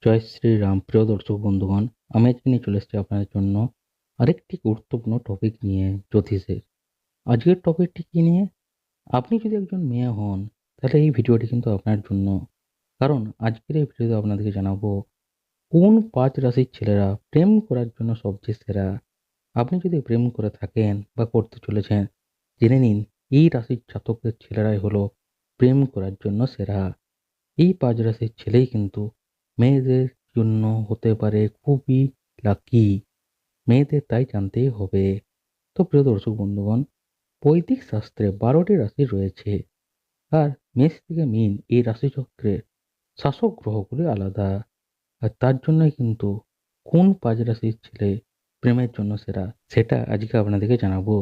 জয় শ্রীরাম। প্রিয় দর্শক বন্ধুগণ, আমি আজকে নিয়ে চলে এসেছি আপনাদের জন্য আরেকটি গুরুত্বপূর্ণ টপিক নিয়ে, জ্যোতিষের। আজকের টপিকটি কি নিয়ে? আপনি যদি একজন মেয়ে হন, তাহলে এই ভিডিওটি কিন্তু আপনার জন্য। কারণ আজকের এই ভিডিওতে আপনাদেরকে জানাবো কোন ৫ রাশির ছেলেরা প্রেম করার জন্য সবচেয়ে সেরা। আপনি যদি প্রেম করে থাকেন বা করতে চলেছেন, জেনে নিন এই রাশির জাতকের ছেলেরাই হলো প্রেম করার জন্য সেরা। এই ৫ রাশির ছেলেই কিন্তু মেয়েদের জন্য হতে পারে খুবই লাকি। মেয়েদের তাই জানতেই হবে। তো প্রিয় দর্শক বন্ধুগণ, বৈদিক শাস্ত্রে ১২টি রাশি রয়েছে। আর মেষ থেকে মীন এই রাশিচক্রের শাসক গ্রহগুলি আলাদা। আর তার জন্যই কিন্তু কোন ৫ রাশির ছেলে প্রেমের জন্য সেরা, সেটা আজকে আপনাদেরকে জানাবো।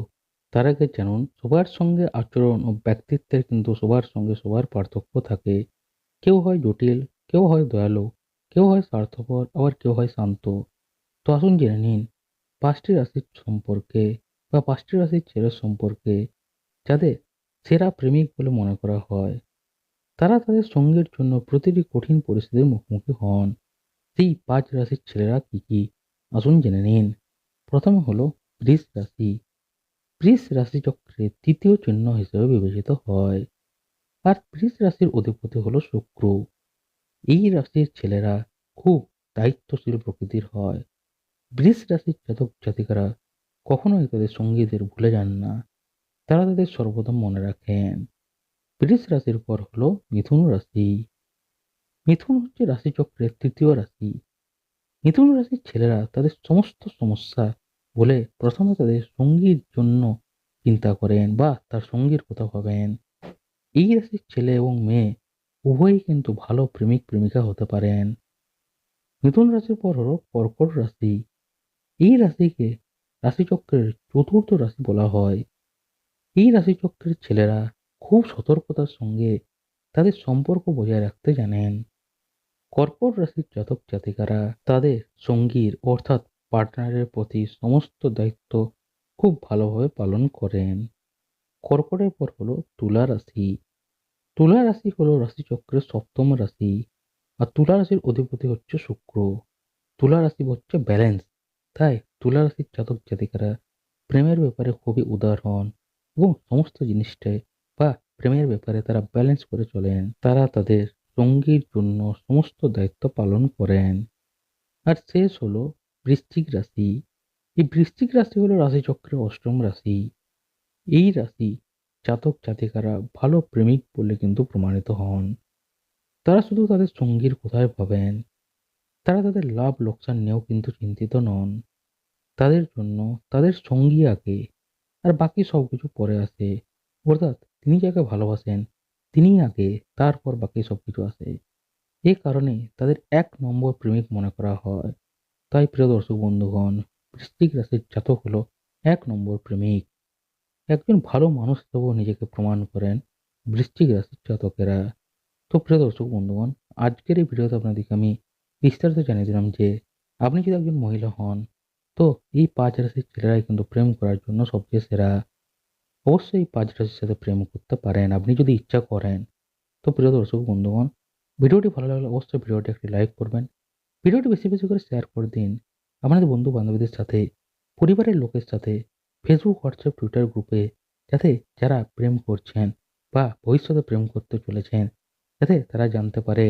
তার আগে জানুন, সবার সঙ্গে আচরণ ও ব্যক্তিত্বের কিন্তু সবার সঙ্গে সবার পার্থক্য থাকে। কেউ হয় জটিল, কেউ হয় দয়ালু, কেউ হয় স্বার্থপর, আবার কেউ হয় শান্ত। তো আসুন জেনে নিন ৫টি রাশির সম্পর্কে বা ৫টি রাশির ছেলের সম্পর্কে যাদের সেরা প্রেমিক বলে মনে করা হয়। তারা তাদের সঙ্গীর জন্য প্রতিটি কঠিন পরিস্থিতির মুখোমুখি হন। সেই ৫ রাশির ছেলেরা কি কি, আসুন জেনে নিন। প্রথমে হলো বৃষ রাশি। বৃষ রাশিচক্রের ৩য় চিহ্ন হিসেবে বিবেচিত হয়। আর বৃষ রাশির অধিপতি হলো শুক্র। এই রাশির ছেলেরা খুব দায়িত্বশীল প্রকৃতির হয়। বৃষ রাশির জাতক জাতিকারা কখনোই তাদের সঙ্গীদের ভুলে যান না। তারা তাদের সর্বদা মনে রাখেন। বৃষ রাশির পর হলো মিথুন রাশি। মিথুন হচ্ছে রাশিচক্রের ৩য় রাশি। মিথুন রাশির ছেলেরা তাদের সমস্ত সমস্যা বলে প্রথমে তাদের সঙ্গীর জন্য চিন্তা করেন বা তার সঙ্গীর কথা ভাবেন। এই রাশির ছেলে এবং মেয়ে উভয়ই কিন্তু ভালো প্রেমিক প্রেমিকা হতে পারেন। মিথুন রাশির পর হলো কর্কট রাশি। এই রাশিকে রাশিচক্রের ৪র্থ রাশি বলা হয়। এই রাশিচক্রের ছেলেরা খুব সতর্কতার সঙ্গে তাদের সম্পর্ক বজায় রাখতে জানেন। কর্কট রাশির জাতক জাতিকারা তাদের সঙ্গীর অর্থাৎ পার্টনারের প্রতি সমস্ত দায়িত্ব খুব ভালোভাবে পালন করেন। কর্কটের পর হলো তুলা রাশি। তুলা রাশি হলো রাশিচক্রের ৭ম রাশি। আর তুলা রাশির অধিপতি হচ্ছে শুক্র। তুলা রাশি হচ্ছে ব্যালেন্স। তাই তুলা রাশির জাতক জাতিকারা প্রেমের ব্যাপারে খুবই উদার হন এবং সমস্ত জিনিসটাই বা প্রেমের ব্যাপারে তারা ব্যালেন্স করে চলেন। তারা তাদের সঙ্গীর জন্য সমস্ত দায়িত্ব পালন করেন। আর শেষ হলো বৃশ্চিক রাশি। এই বৃশ্চিক রাশি হলো রাশিচক্রের ৮ম রাশি। এই রাশি জাতক জাতিকারা ভালো প্রেমিক বলে কিন্তু প্রমাণিত হন। তারা শুধু তাদের সঙ্গীর কথাই ভাবেন। তারা তাদের লাভ লোকসান নিয়েও কিন্তু চিন্তিত নন। তাদের জন্য তাদের সঙ্গী আগে, আর বাকি সবকিছু পরে আসে। অর্থাৎ তিনি যাকে ভালোবাসেন তিনিই আগে, তারপর বাকি সবকিছু আসে। এ কারণে তাদের ১ নম্বর প্রেমিক মনে করা হয়। তাই প্রিয় দর্শক বন্ধুগণ, বৃশ্চিক রাশির জাতক হলো ১ নম্বর প্রেমিক। একজন ভালো মানুষ হিসেবেও নিজেকে প্রমাণ করেন বৃশ্চিক রাশির জাতকেরা। তো প্রিয় দর্শক বন্ধুগণ, আজকের এই ভিডিওতে আপনাদেরকে আমি বিস্তারিত জানিয়ে দিলাম যে আপনি যদি একজন মহিলা হন, তো এই ৫ রাশির ছেলেরাই কিন্তু প্রেম করার জন্য সবচেয়ে সেরা। অবশ্যই এই ৫ রাশির সাথে প্রেম করতে পারেন আপনি যদি ইচ্ছা করেন। তো প্রিয় দর্শক বন্ধুগণ, ভিডিওটি ভালো লাগলে অবশ্যই ভিডিওটি একটি লাইক করবেন। ভিডিওটি বেশি বেশি করে শেয়ার করে দিন আপনাদের বন্ধু বান্ধবীদের সাথে, পরিবারের লোকের সাথে, ফেসবুক, হোয়াটসঅ্যাপ, টুইটার গ্রুপে, যাতে যারা প্রেম করছেন বা ভবিষ্যতে প্রেম করতে চলেছেন, যাতে তারা জানতে পারে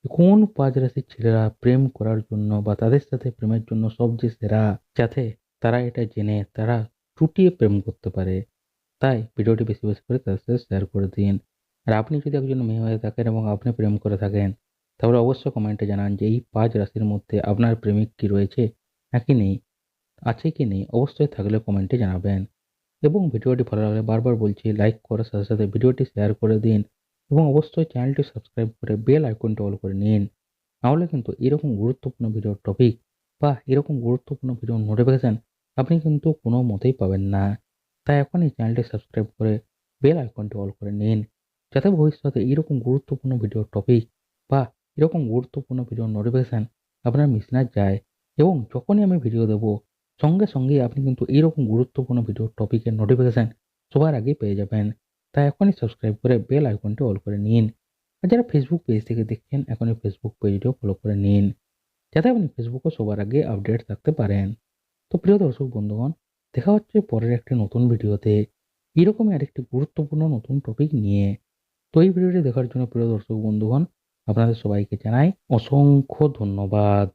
যে কোন ৫ রাশির ছেলেরা প্রেম করার জন্য বা তাদের সাথে প্রেমের জন্য সবচেয়ে সেরা, যাতে তারা এটা জেনে তারা চুটিয়ে প্রেম করতে পারে। তাই ভিডিওটি বেশি বেশি করে তাদের সাথে শেয়ার করে দিন। আর আপনি যদি একজন মেয়ে হয়ে থাকেন এবং আপনি প্রেম করে থাকেন, তাহলে অবশ্যই কমেন্টে জানান যে এই ৫ রাশির মধ্যে আপনার প্রেমিক কি রয়েছে নাকি নেই, আছে কি নেই, অবশ্যই থাকলে কমেন্টে জানাবেন। এবং ভিডিওটি ভালো লাগলে বারবার বলছি লাইক করার সাথে সাথে ভিডিওটি শেয়ার করে দিন এবং অবশ্যই চ্যানেলটি সাবস্ক্রাইব করে বেল আইকনটি অল করে নিন। নাহলে কিন্তু এরকম গুরুত্বপূর্ণ ভিডিওর টপিক বা এরকম গুরুত্বপূর্ণ ভিডিওর নোটিফিকেশন আপনি কিন্তু কোনো মতেই পাবেন না। তাই এখনই চ্যানেলটি সাবস্ক্রাইব করে বেল আইকনটি অল করে নিন, যাতে ভবিষ্যতে এরকম গুরুত্বপূর্ণ ভিডিওর টপিক বা এরকম গুরুত্বপূর্ণ ভিডিওর নোটিফিকেশন আপনার মিস না যায়। এবং যখনই আমি ভিডিও দেবো, সঙ্গে সঙ্গেই আপনি কিন্তু এইরকম গুরুত্বপূর্ণ ভিডিওর টপিকের নোটিফিকেশন সবার আগে পেয়ে যাবেন। তাই এখনই সাবস্ক্রাইব করে বেল আইকনটি অল করে নিন। আর যারা ফেসবুক পেজ থেকে দেখছেন, এখনই ফেসবুক পেজটিও ফলো করে নিন। যাতে আপনি ফেসবুকে সবার আগে আপডেট থাকতে পারেন। তো প্রিয় দর্শক বন্ধুগণ, দেখা হচ্ছে পরের একটি নতুন ভিডিওতে এরকমই আরেকটি গুরুত্বপূর্ণ নতুন টপিক নিয়ে। তো এই ভিডিওটি দেখার জন্য প্রিয় দর্শক বন্ধুগণ, আপনাদের সবাইকে জানাই অসংখ্য ধন্যবাদ।